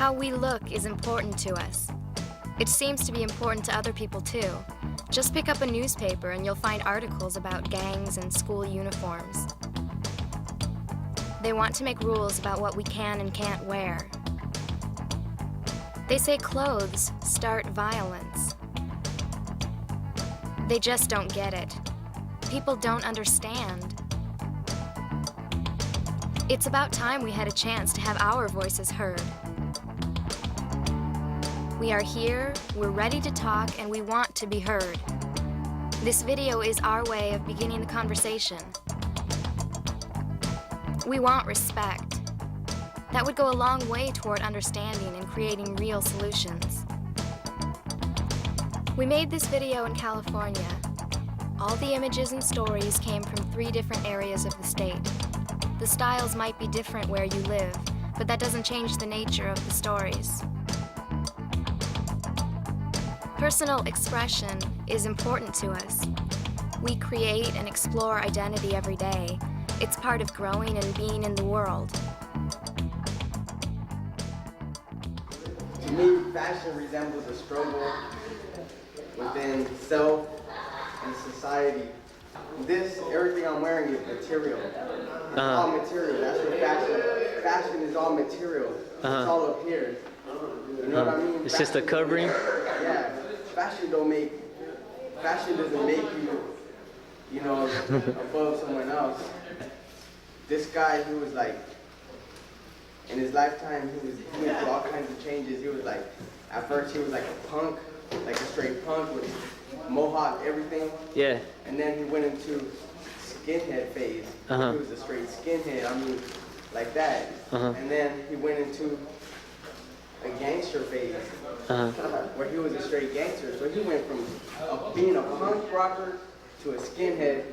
How we look is important to us. It seems to be important to other people too. Just pick up a newspaper and you'll find articles about gangs and school uniforms. They want to make rules about what we can and can't wear. They say clothes start violence. They just don't get it. People don't understand. It's about time we had a chance to have our voices heard. We are here, we're ready to talk, and we want to be heard. This video is our way of beginning the conversation. We want respect. That would go a long way toward understanding and creating real solutions. We made this video in California. All the images and stories came from 3 different areas of the state. The styles might be different where you live, but that doesn't change the nature of the stories. Personal expression is important to us. We create and explore identity every day. It's part of growing and being in the world. To me, fashion resembles a struggle within self and society. Everything I'm wearing is material. It's all material. That's what fashion is all material. It's all up here. You know what I mean? It's just a covering? Yeah. Fashion doesn't make you, above someone else. This guy, he was like, in his lifetime, he went through all kinds of changes. He was like, at first he was like a punk, like a straight punk with mohawk, everything. Yeah. And then he went into skinhead phase. He was a straight skinhead, like that. And then he went into a gangster phase, where he was a straight gangster. So he went from being a punk rocker to a skinhead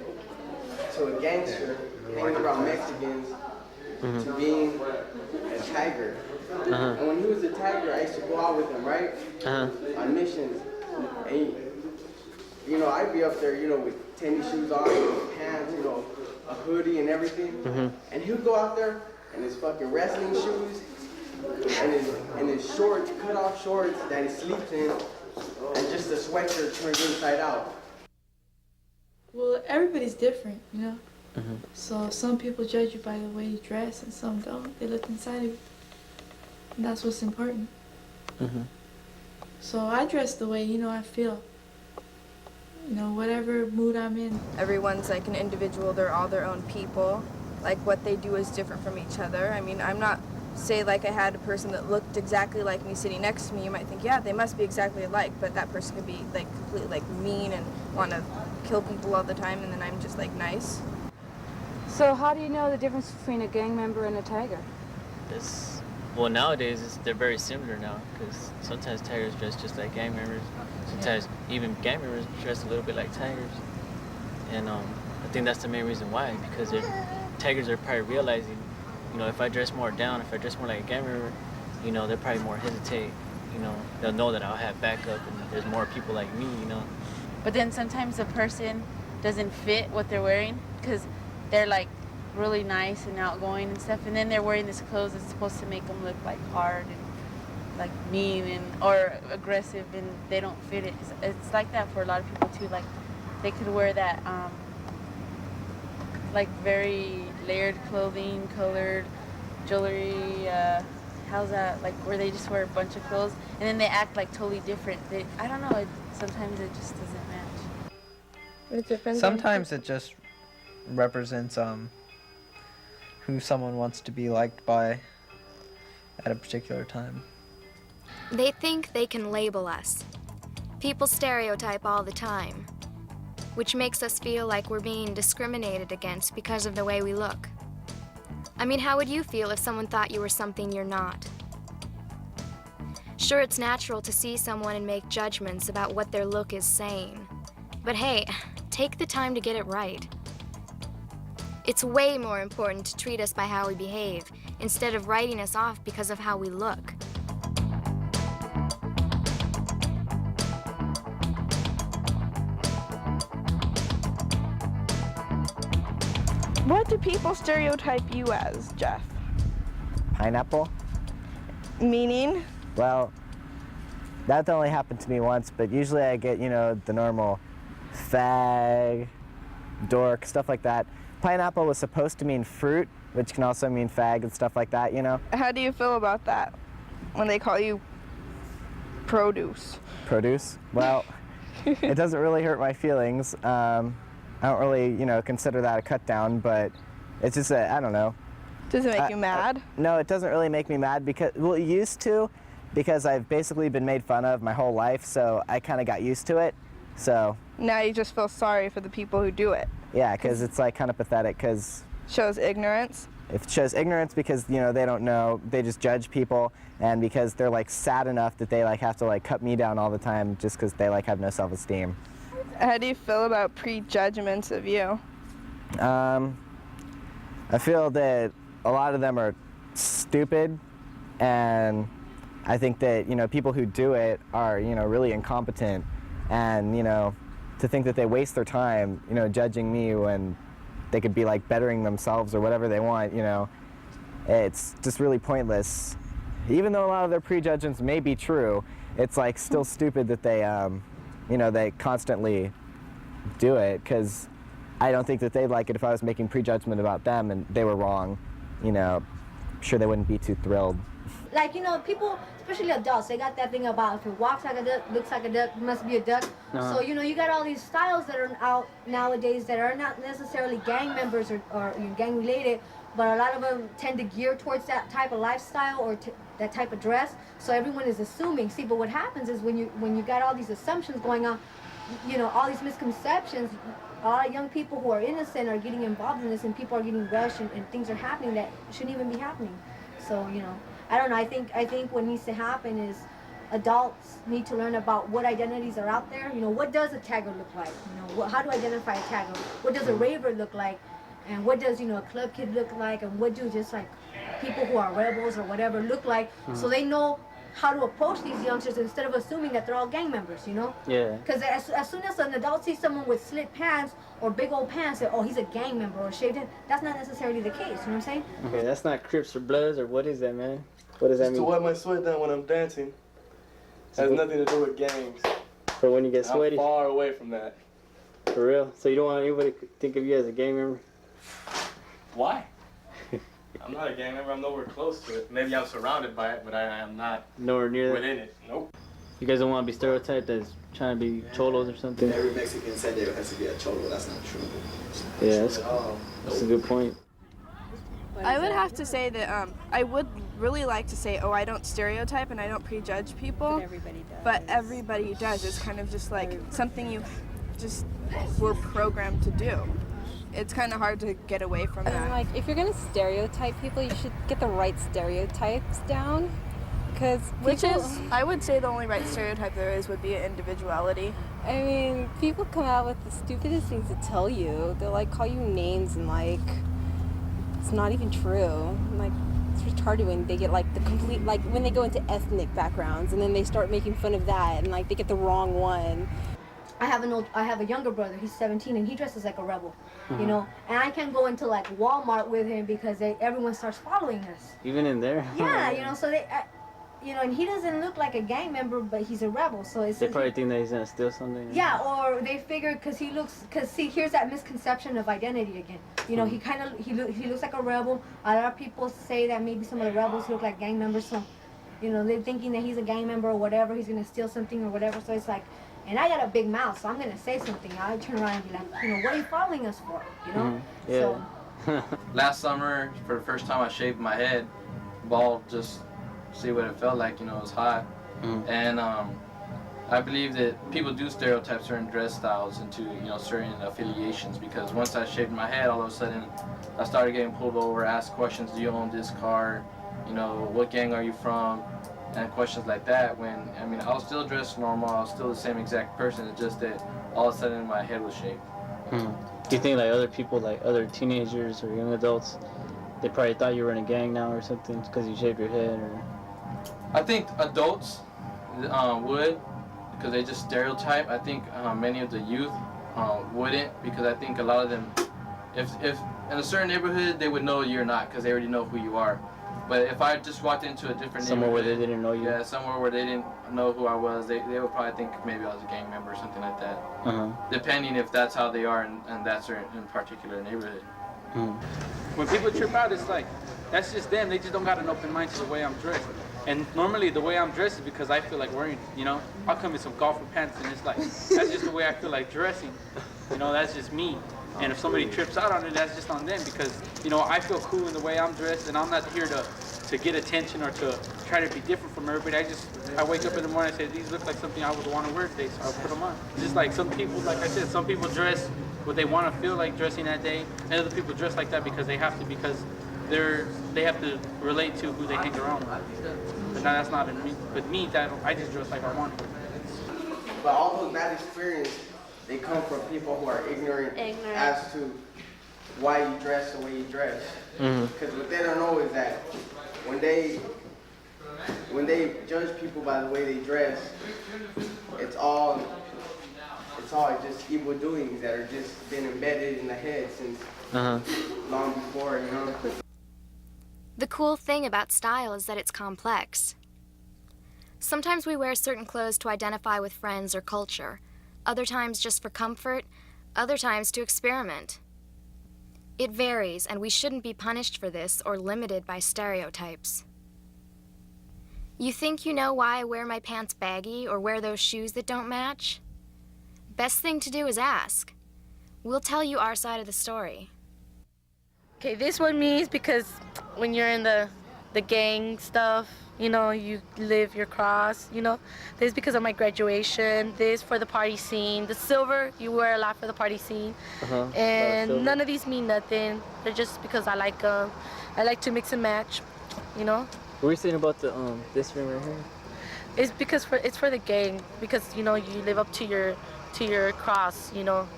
to a gangster, hanging around Mexicans, to being a tiger. And when he was a tiger, I used to go out with him, right? On missions. And I'd be up there, with tennis shoes on, pants, a hoodie and everything. And he would go out there in his fucking wrestling shoes and his shorts, cut off shorts that he sleeps in, and just a sweatshirt turned inside out. Well, everybody's different, So some people judge you by the way you dress and some don't. They look inside of you. And that's what's important. So I dress the way, I feel. Whatever mood I'm in. Everyone's like an individual, they're all their own people. Like what they do is different from each other. I mean, I'm not, say like I had a person that looked exactly like me sitting next to me, you might think, yeah, they must be exactly alike, but that person could be like completely like mean and want to kill people all the time, and then I'm just like nice. So how do you know the difference between a gang member and a tiger? Well, nowadays they're very similar now, because sometimes tigers dress just like gang members. Sometimes even gang members dress a little bit like tigers. And I think that's the main reason why, because tigers are probably realizing, if I dress more down, if I dress more like a gang member, they're probably more hesitate. They'll know that I'll have backup and there's more people like me, But then sometimes a person doesn't fit what they're wearing because they're like really nice and outgoing and stuff, and then they're wearing this clothes that's supposed to make them look like hard and like mean or aggressive, and they don't fit it. It's like that for a lot of people too. Like they could wear that like very layered clothing, colored jewelry, how's that, like where they just wear a bunch of clothes and then they act like totally different. I don't know, sometimes it just doesn't match. It depends. Sometimes it just represents who someone wants to be liked by at a particular time. They think they can label us. People stereotype all the time, which makes us feel like we're being discriminated against because of the way we look. I mean, how would you feel if someone thought you were something you're not? Sure, it's natural to see someone and make judgments about what their look is saying. But hey, take the time to get it right. It's way more important to treat us by how we behave, instead of writing us off because of how we look. What do people stereotype you as, Jeff? Pineapple? Meaning? Well, that only happened to me once, but usually I get, you know, the normal fag, dork, stuff like that. Pineapple was supposed to mean fruit, which can also mean fag and stuff like that, you know? How do you feel about that when they call you produce? Produce? Well, it doesn't really hurt my feelings. I don't really, you know, consider that a cut down, but it's just I don't know. Does it make you mad? No, it doesn't really make me mad because, well, it used to, because I've basically been made fun of my whole life, so I kind of got used to it, so. Now you just feel sorry for the people who do it. Yeah, because it's like kind of pathetic, because. Shows ignorance. It shows ignorance because, you know, they don't know, they just judge people, and because they're like sad enough that they like have to like cut me down all the time just because they like have no self-esteem. How do you feel about prejudgments of you? I feel that a lot of them are stupid, and I think that, you know, people who do it are, you know, really incompetent, and, you know, to think that they waste their time, you know, judging me when they could be like bettering themselves or whatever they want, you know, it's just really pointless. Even though a lot of their prejudgments may be true, it's like still stupid that they, you know, they constantly do it, because I don't think that they'd like it if I was making prejudgment about them and they were wrong. You know, I'm sure they wouldn't be too thrilled. Like, you know, people, especially adults, they got that thing about if it walks like a duck, looks like a duck, must be a duck. So, you know, you got all these styles that are out nowadays that are not necessarily gang members or gang related, but a lot of them tend to gear towards that type of lifestyle or that type of dress. So everyone is assuming. See, but what happens is when you got all these assumptions going on, you know, all these misconceptions, a lot of young people who are innocent are getting involved in this, and people are getting rushed, and things are happening that shouldn't even be happening. So, you know, I don't know. I think what needs to happen is adults need to learn about what identities are out there. You know, what does a tagger look like? You know, how do I identify a tagger? What does a raver look like? And what does, you know, a club kid look like? And what do just like people who are rebels or whatever look like? So they know how to approach these youngsters instead of assuming that they're all gang members, you know? Yeah. Because as soon as an adult sees someone with slit pants or big old pants, say, oh, he's a gang member or shaved in, that's not necessarily the case, you know what I'm saying? Okay, that's not Crips or Bloods, or what is that, man? What does that mean? To wipe my sweat down when I'm dancing. Has nothing to do with gangs. For when you get sweaty? I'm far away from that. For real? So you don't want anybody to think of you as a gang member? Why? I'm not a gang member. I'm nowhere close to it. Maybe I'm surrounded by it, but I am not Nowhere near that? within it. Nope. You guys don't want to be stereotyped as trying to be cholos or something? Every Mexican said there has to be a cholo. That's not true. Yeah, that's a good point. I would have to say that I would really like to say, oh, I don't stereotype and I don't prejudge people. But everybody does. But everybody does. It's kind of just like something you just were programmed to do. It's kind of hard to get away from that. Like, if you're gonna stereotype people, you should get the right stereotypes down. Because I would say the only right stereotype there is would be individuality. I mean, people come out with the stupidest things to tell you. They'll like call you names and like it's not even true. Like, it's retarded when they get like the complete, like when they go into ethnic backgrounds and then they start making fun of that and like they get the wrong one. I have a younger brother. He's 17 and he dresses like a rebel, you know. And I can't go into like Walmart with him because everyone starts following us. Even in there? Yeah, you know. So they, you know, and he doesn't look like a gang member, but he's a rebel. So it's. They probably think that he's gonna steal something. Yeah, or they figure because see, here's that misconception of identity again. You know, he looks like a rebel. A lot of people say that maybe some of the rebels look like gang members. So, you know, they're thinking that he's a gang member or whatever. He's gonna steal something or whatever. So it's like. And I got a big mouth, so I'm gonna say something. I turn around and be like, you know, what are you following us for? You know? Yeah. So. Last summer, for the first time, I shaved my head, bald, just see what it felt like. You know, it was hot, and I believe that people do stereotype certain dress styles into, you know, certain affiliations. Because once I shaved my head, all of a sudden, I started getting pulled over, asked questions: do you own this car? You know, what gang are you from? And questions like that. When I mean, I was still dressed normal. I was still the same exact person. It's just that all of a sudden my head was shaved. Do you think like other people, like other teenagers or young adults, they probably thought you were in a gang now or something because you shaved your head? Or I think adults would, because they just stereotype. I think many of the youth wouldn't, because I think a lot of them, if in a certain neighborhood, they would know you're not, because they already know who you are. But if I just walked into a different Somewhere where they neighborhood, didn't know you. yeah, somewhere where they didn't know who I was, they would probably think maybe I was a gang member or something like that. Depending if that's how they are in that certain in particular neighborhood. When people trip out, it's like, that's just them. They just don't got an open mind to the way I'm dressed. And normally the way I'm dressed is because I feel like wearing, you know, I'll come in some golfer pants and it's like, that's just the way I feel like dressing. You know, that's just me. And if somebody trips out on it, that's just on them because, you know, I feel cool in the way I'm dressed and I'm not here to get attention or to try to be different from everybody. I wake up in the morning and say, these look like something I would want to wear today, so I'll put them on. Just like some people, like I said, some people dress what they want to feel like dressing that day, and other people dress like that because they have to, because they have to relate to who they hang around with. But now that's not in me. But me, I just dress like I want to. But all those bad experiences, they come from people who are ignorant as to why you dress the way you dress. Because what they don't know is that when they judge people by the way they dress, it's all just evil doings that are just been embedded in the head since long before, you know. The cool thing about style is that it's complex. Sometimes we wear certain clothes to identify with friends or culture, other times just for comfort, other times to experiment. It varies, and we shouldn't be punished for this or limited by stereotypes. You think you know why I wear my pants baggy or wear those shoes that don't match? Best thing to do is ask. We'll tell you our side of the story. Okay, this one means because when you're in the gang stuff, you know, you live your cross, you know. This is because of my graduation. This for the party scene. The silver, you wear a lot for the party scene. And none of these mean nothing. They're just because I like them. I like to mix and match, you know. What were you saying about the this ring right here? It's because it's for the gang. Because, you know, you live up to your cross, you know.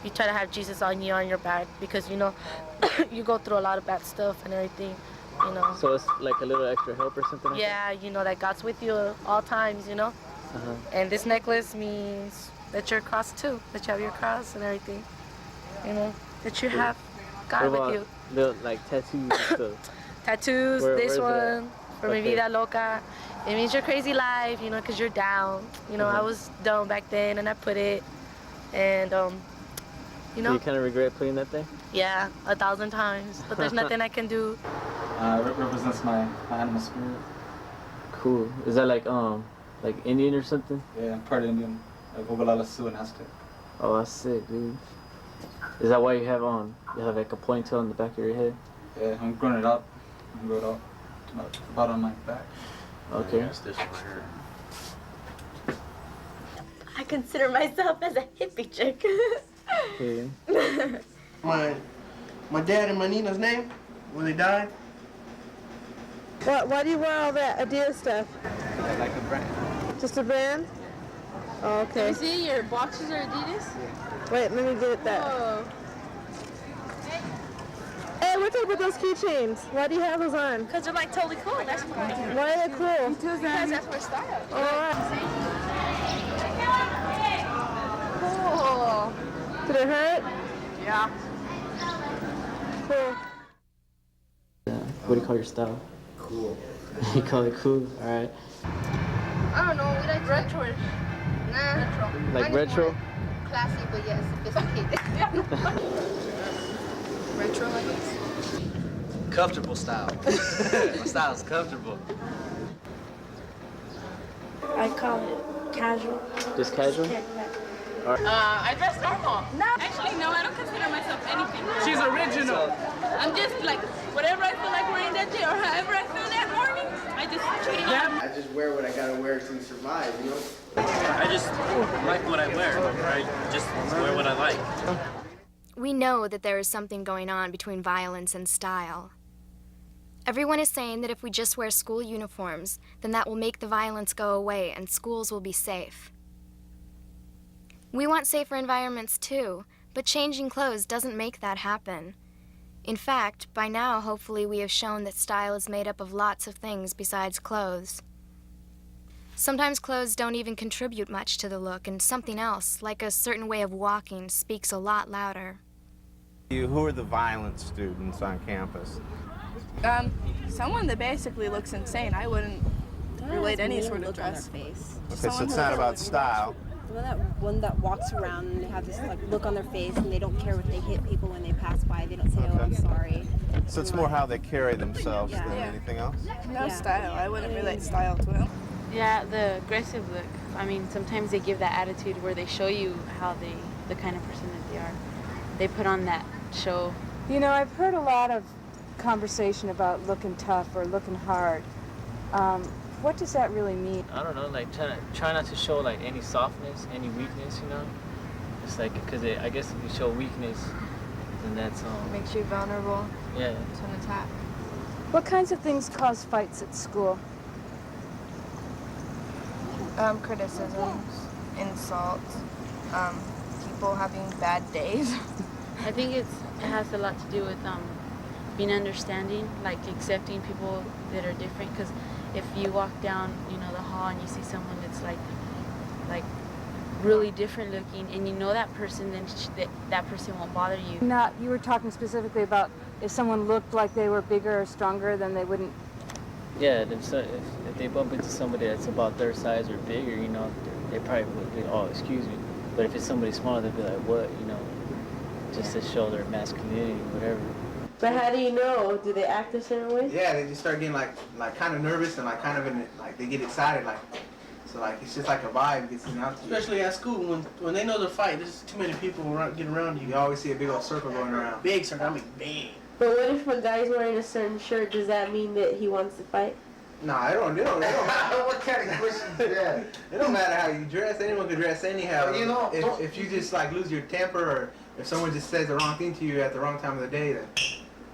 You try to have Jesus on your back because, you know, you go through a lot of bad stuff and everything. You know. So it's like a little extra help or something like yeah, you know, that God's with you all times, you know. And this necklace means that you're crossed too, that you have your cross and everything. You know, that you have God with you. Little, like tattoos and stuff? Tattoos, this one, for mi vida loca. It means your crazy life, you know, because you're down. You know, I was down back then and I put it. And, you know. Do you kind of regret putting that there? Yeah, 1,000 times. But there's nothing I can do. Represents my animal spirit. Cool. Is that like Indian or something? Yeah, I'm part Indian. Like Oglala Sioux and Aztec. Oh, that's sick, dude. Is that why you have like a ponytail in the back of your head? Yeah, I'm growing it up. I'm growing it up to about on my back. Okay. I consider myself as a hippie chick. My dad and my Nina's name when they died. Why do you wear all that Adidas stuff? I like the brand. Just a brand? Oh, okay. Let me see, your boxers are Adidas? Wait, let me get that. Whoa. Hey, what's up with those keychains? Why do you have those on? Because they're like totally cool, that's why. Why are they cool? Because that's my style. Alright. Cool. Did it hurt? Yeah. Cool. What do you call your style? Cool. You call it cool? Alright. I don't know, we like retro. Nah. Retro. Like retro? Classy, but yes, sophisticated. Retro, I guess. Comfortable style. My style is comfortable. I call it casual. Just casual? I dress normal. No. Actually, no, I don't consider myself anything. She's original. I'm just like, whatever I feel like wearing that day or however I feel that morning, I just put it on. I just wear what I gotta wear to survive, you know? I just like what I wear. I just wear what I like. We know that there is something going on between violence and style. Everyone is saying that if we just wear school uniforms, then that will make the violence go away and schools will be safe. We want safer environments too, but changing clothes doesn't make that happen. In fact, by now, hopefully, we have shown that style is made up of lots of things besides clothes. Sometimes clothes don't even contribute much to the look, and something else, like a certain way of walking, speaks a lot louder. Who are the violent students on campus? Someone that basically looks insane, I wouldn't relate any sort of dress. Face. Okay, so it's not about style. One that walks around and they have this like look on their face and they don't care if they hit people when they pass by. They don't say, "Oh, I'm sorry." So it's more how they carry themselves Yeah. than Yeah. anything else? No style. I wouldn't relate style to it. Yeah, the aggressive look. I mean, sometimes they give that attitude where they show you the kind of person that they are. They put on that show. You know, I've heard a lot of conversation about looking tough or looking hard. What does that really mean? I don't know, like try not to show like any softness, any weakness, you know? It's like, because I guess if you show weakness, then that's Makes you vulnerable yeah. to an attack. What kinds of things cause fights at school? Criticisms, insults, people having bad days. I think it has a lot to do with being understanding, like accepting people that are different. Because if you walk down, you know, the hall and you see someone that's like really different looking, and you know that person, then that person won't bother you. You were talking specifically about if someone looked like they were bigger or stronger, then they wouldn't. Yeah, if they bump into somebody that's about their size or bigger, you know, they probably would be, oh, excuse me. But if it's somebody smaller, they'd be like, what, you know, just to show their masculinity, whatever. But how do you know? Do they act a certain way? Yeah, they just start getting like kind of nervous and like kind of like they get excited, like so like it's just like a vibe gets announced. Especially at school, when they know the fight, there's too many people getting around you. You always see a big old circle going around. Big circle, I mean big. But what if a guy's wearing a certain shirt? Does that mean that he wants to fight? Nah, they don't. What kind of question is that? It don't matter how you dress. Anyone can dress anyhow. You know, if you just like lose your temper, or if someone just says the wrong thing to you at the wrong time of the day, then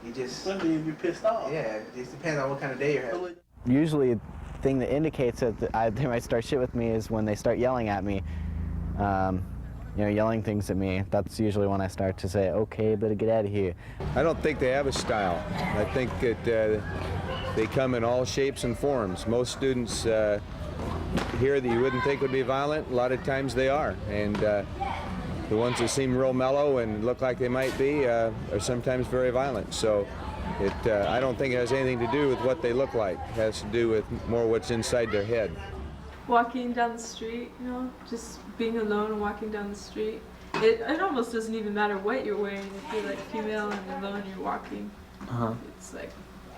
you just. You'd be pissed off. Yeah, it just depends on what kind of day you're having. Usually, the thing that indicates that they might start shit with me is when they start yelling at me. You know, yelling things at me. That's usually when I start to say, okay, better get out of here. I don't think they have a style. I think that they come in all shapes and forms. Most students here that you wouldn't think would be violent, a lot of times they are. And the ones that seem real mellow and look like they might be are sometimes very violent. So I don't think it has anything to do with what they look like. It has to do with more what's inside their head. Walking down the street, you know, just being alone and walking down the street. It almost doesn't even matter what you're wearing. If you're like female and alone, you're walking. It's like,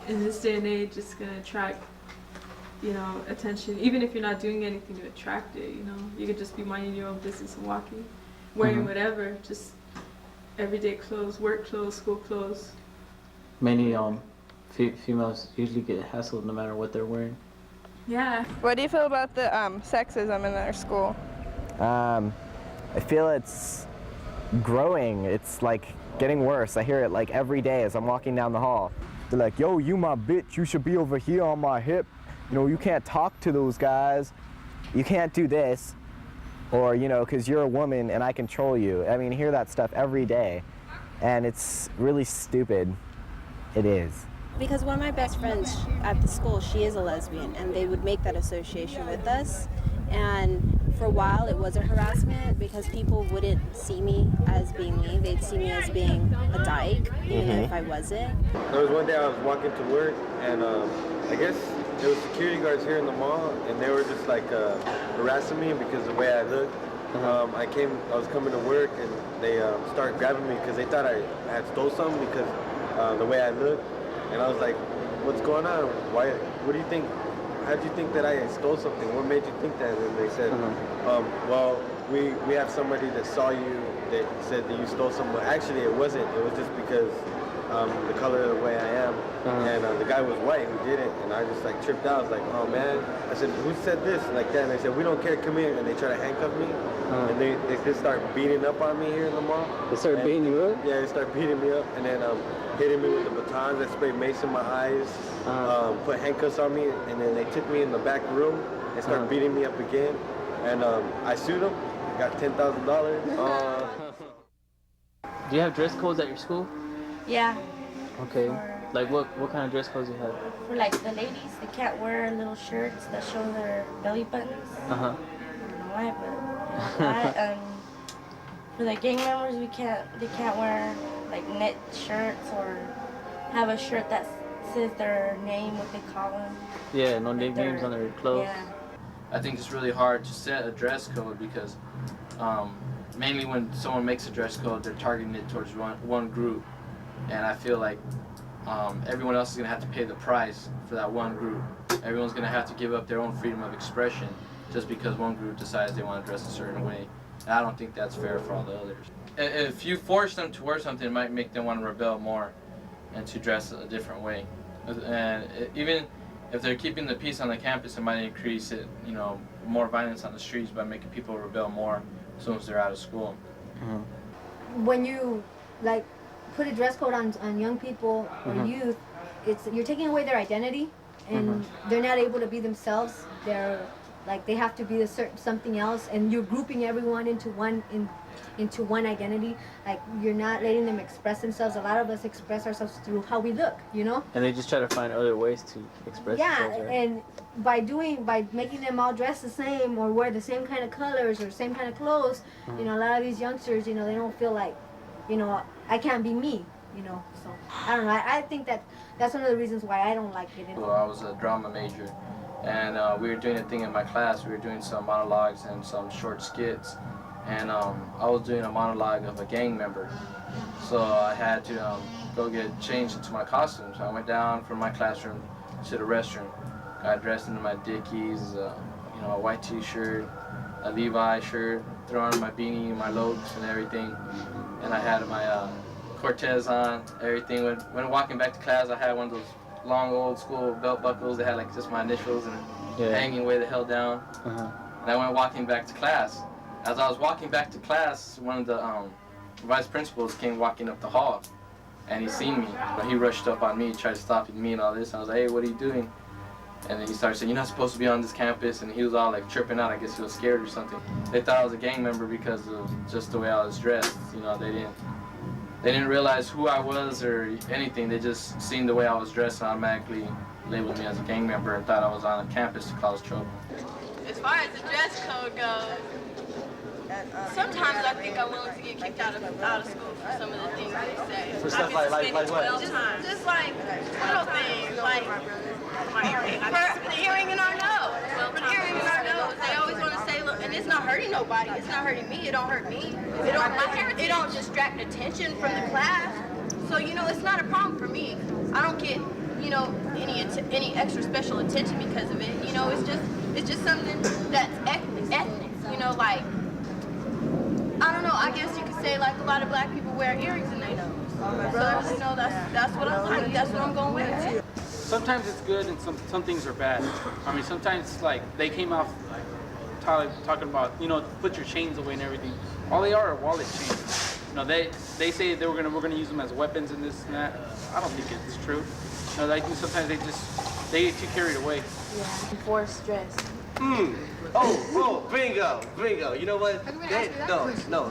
in this day and age, it's gonna attract, you know, attention. Even if you're not doing anything to attract it, you know, you could just be minding your own business and walking, wearing whatever, just everyday clothes, work clothes, school clothes. Many females usually get hassled no matter what they're wearing. Yeah. What do you feel about the sexism in our school? I feel it's growing. It's like getting worse. I hear it like every day as I'm walking down the hall. They're like, yo, you my bitch, you should be over here on my hip. You know, you can't talk to those guys. You can't do this. Or, you know, because you're a woman and I control you. I mean, I hear that stuff every day. And it's really stupid. It is. Because one of my best friends at the school, she is a lesbian, and they would make that association with us. And for a while, it was a harassment because people wouldn't see me as being me. They'd see me as being a dyke, even if I wasn't. There was one day I was walking to work, and I guess there was security guards here in the mall, and they were just like harassing me because of the way I looked. I was coming to work, and they started grabbing me because they thought I had stole something because the way I looked. And I was like, what's going on? Why? What do you think? How did you think that I stole something? What made you think that? And they said, well, we have somebody that saw you that said that you stole something. Actually, it wasn't. It was just because the color of the way I am. And the guy was white who did it. And I just like tripped out. I was like, oh man. I said, who said this? Like that. And they said, we don't care. Come here. And they try to handcuff me. And they just start beating up on me here in the mall. They started beating you up? Yeah, they start beating me up. And then hitting me with the batons. They sprayed mace in my eyes. Put handcuffs on me. And then they took me in the back room and started beating me up again. And I sued them. Got $10,000. Do you have dress codes at your school? Yeah. Okay. Like what kind of dress codes you have? For like the ladies, they can't wear little shirts that show their belly buttons. I don't know why, but that. For the gang members, they can't wear like knit shirts or have a shirt that says their name, what they call them. Yeah, no nicknames on their clothes. Yeah. I think it's really hard to set a dress code because mainly when someone makes a dress code, they're targeting it towards one group. And I feel like everyone else is going to have to pay the price for that one group. Everyone's going to have to give up their own freedom of expression just because one group decides they want to dress a certain way. And I don't think that's fair for all the others. If you force them to wear something, it might make them want to rebel more and to dress a different way. And even if they're keeping the peace on the campus, it might increase it, you know, more violence on the streets by making people rebel more as soon as they're out of school. When you like put a dress code on young people or youth, you're taking away their identity, and they're not able to be themselves. They're like they have to be a certain something else, and you're grouping everyone into one identity. Like you're not letting them express themselves. A lot of us express ourselves through how we look, you know. And they just try to find other ways to express themselves. Right? And by making them all dress the same or wear the same kind of colors or same kind of clothes, you know, a lot of these youngsters, you know, they don't feel like, you know, I can't be me, you know. So I don't know. I think that's one of the reasons why I don't like it. Well, I was a drama major, and we were doing a thing in my class. We were doing some monologues and some short skits, and I was doing a monologue of a gang member. So I had to go get changed into my costume. So I went down from my classroom to the restroom, got dressed in my Dickies, you know, a white T-shirt, a Levi shirt, threw on my beanie, my Lokes, and everything. And I had my Cortez on, everything. When walking back to class, I had one of those long old school belt buckles that had like just my initials and hanging way the hell down. And I went walking back to class. As I was walking back to class, one of the vice principals came walking up the hall, and he seen me. But he rushed up on me, tried to stop me and all this. And I was like, hey, what are you doing? And then he started saying, you're not supposed to be on this campus. And he was all like tripping out. I guess he was scared or something. They thought I was a gang member because of just the way I was dressed. You know, they didn't realize who I was or anything. They just seen the way I was dressed and automatically labeled me as a gang member and thought I was on a campus to cause trouble. As far as the dress code goes, sometimes I think I'm willing to get kicked out of school for some of the things they say. For stuff like what? Just like little things, like for the earring in our nose. For the earring in our nose, they always want to say, look, and it's not hurting nobody. It's not hurting me. It don't hurt me. It don't distract attention from the class. So you know, it's not a problem for me. I don't get, you know, any extra special attention because of it. You know, it's just something that's ethnic. You know, like, I don't know, I guess you could say like a lot of black people wear earrings in their nose. So, you know, that's what I like, that's what I'm going with. Sometimes it's good and some things are bad. I mean, sometimes like they came off talking about, you know, put your chains away and everything. All they are wallet chains. You know, they say we're gonna use them as weapons and this and that. I don't think it's true. You know, I think sometimes they get too carried away. Yeah, forced dress. Oh, bingo. You know what?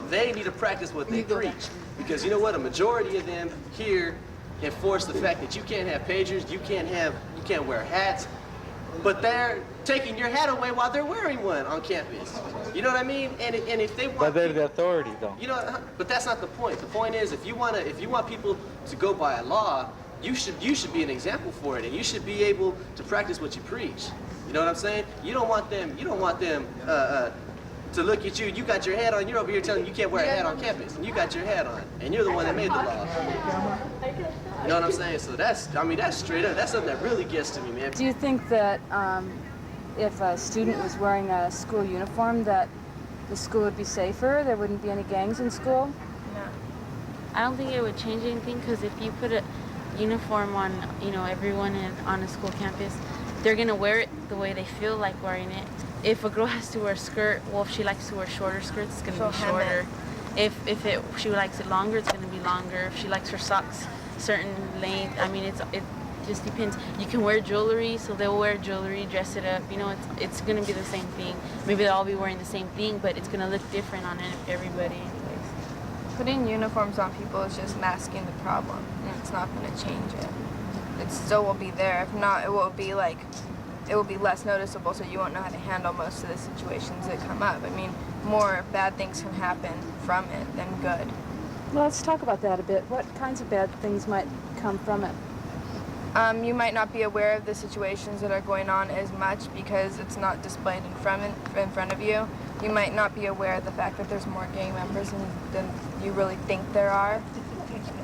They need to practice what they preach. Because you know what? A majority of them here enforce the fact that you can't have pagers, you can't wear hats, but they're taking your hat away while they're wearing one on campus. You know what I mean? And if they want, but they're the authority, though. You know, but that's not the point. The point is, if you want people to go by a law, you should be an example for it, and you should be able to practice what you preach. You know what I'm saying? You don't want them to look at you. You got your hat on. You're over here telling them you can't wear a hat on campus, and you got your hat on, and you're the one that made the law. You know what I'm saying? So that's straight up. That's something that really gets to me, man. Do you think that if a student was wearing a school uniform, that the school would be safer? There wouldn't be any gangs in school? No. I don't think it would change anything, because if you put a uniform on, you know, everyone on a school campus, they're gonna wear it the way they feel like wearing it. If a girl has to wear a skirt, well, if she likes to wear shorter skirts, it's gonna be shorter. If she likes it longer, it's gonna be longer. If she likes her socks certain length, I mean, it just depends. You can wear jewelry, so they'll wear jewelry, dress it up. You know, it's gonna be the same thing. Maybe they'll all be wearing the same thing, but it's gonna look different on everybody anyways. Putting uniforms on people is just masking the problem, and it's not going to change it. It still will be there. If not, it will be less noticeable, so you won't know how to handle most of the situations that come up. I mean, more bad things can happen from it than good. Well, let's talk about that a bit. What kinds of bad things might come from it? You might not be aware of the situations that are going on as much because it's not displayed in front of you. You might not be aware of the fact that there's more gang members than you really think there are,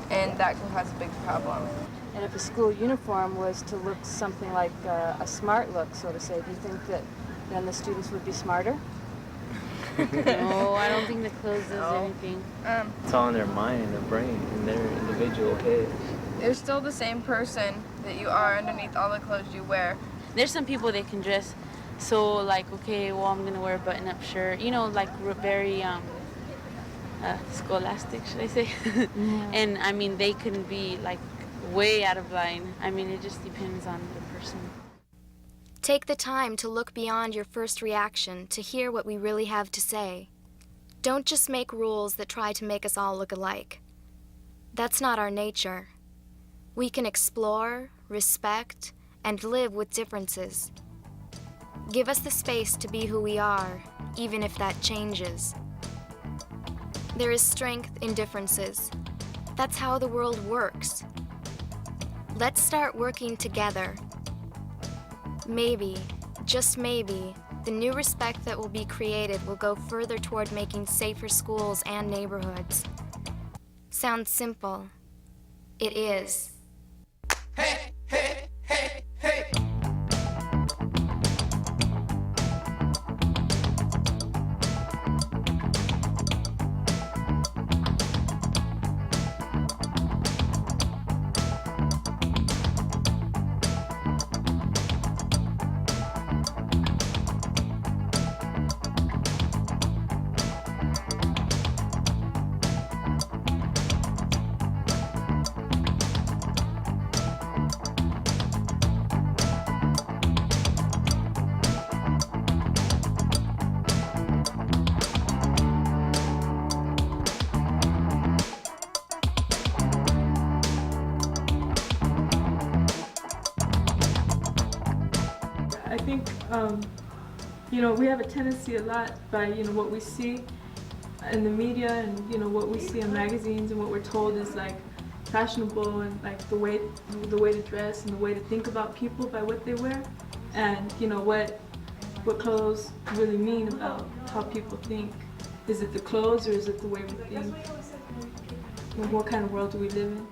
and that can cause a big problem. And if a school uniform was to look something like a smart look, so to say, do you think that then the students would be smarter? No, I don't think the clothes does anything. It's all in their mind, in their brain, in their individual head. You're still the same person that you are underneath all the clothes you wear. There's some people that can dress so like, okay, well, I'm gonna wear a button-up shirt, you know, like very scholastic, should I say? And I mean, they can be like way out of line. I mean, it just depends on the person. Take the time to look beyond your first reaction to hear what we really have to say. Don't just make rules that try to make us all look alike. That's not our nature. We can explore, respect, and live with differences. Give us the space to be who we are, even if that changes. There is strength in differences. That's how the world works. Let's start working together. Maybe, just maybe, the new respect that will be created will go further toward making safer schools and neighborhoods. Sounds simple. It is. Hey, hey, hey, hey. I think, you know, we have a tendency a lot by, you know, what we see in the media and, you know, what we see in magazines and what we're told is like fashionable and like the way to dress and the way to think about people by what they wear, and you know what clothes really mean about how people think. Is it the clothes or is it the way we think? What kind of world do we live in?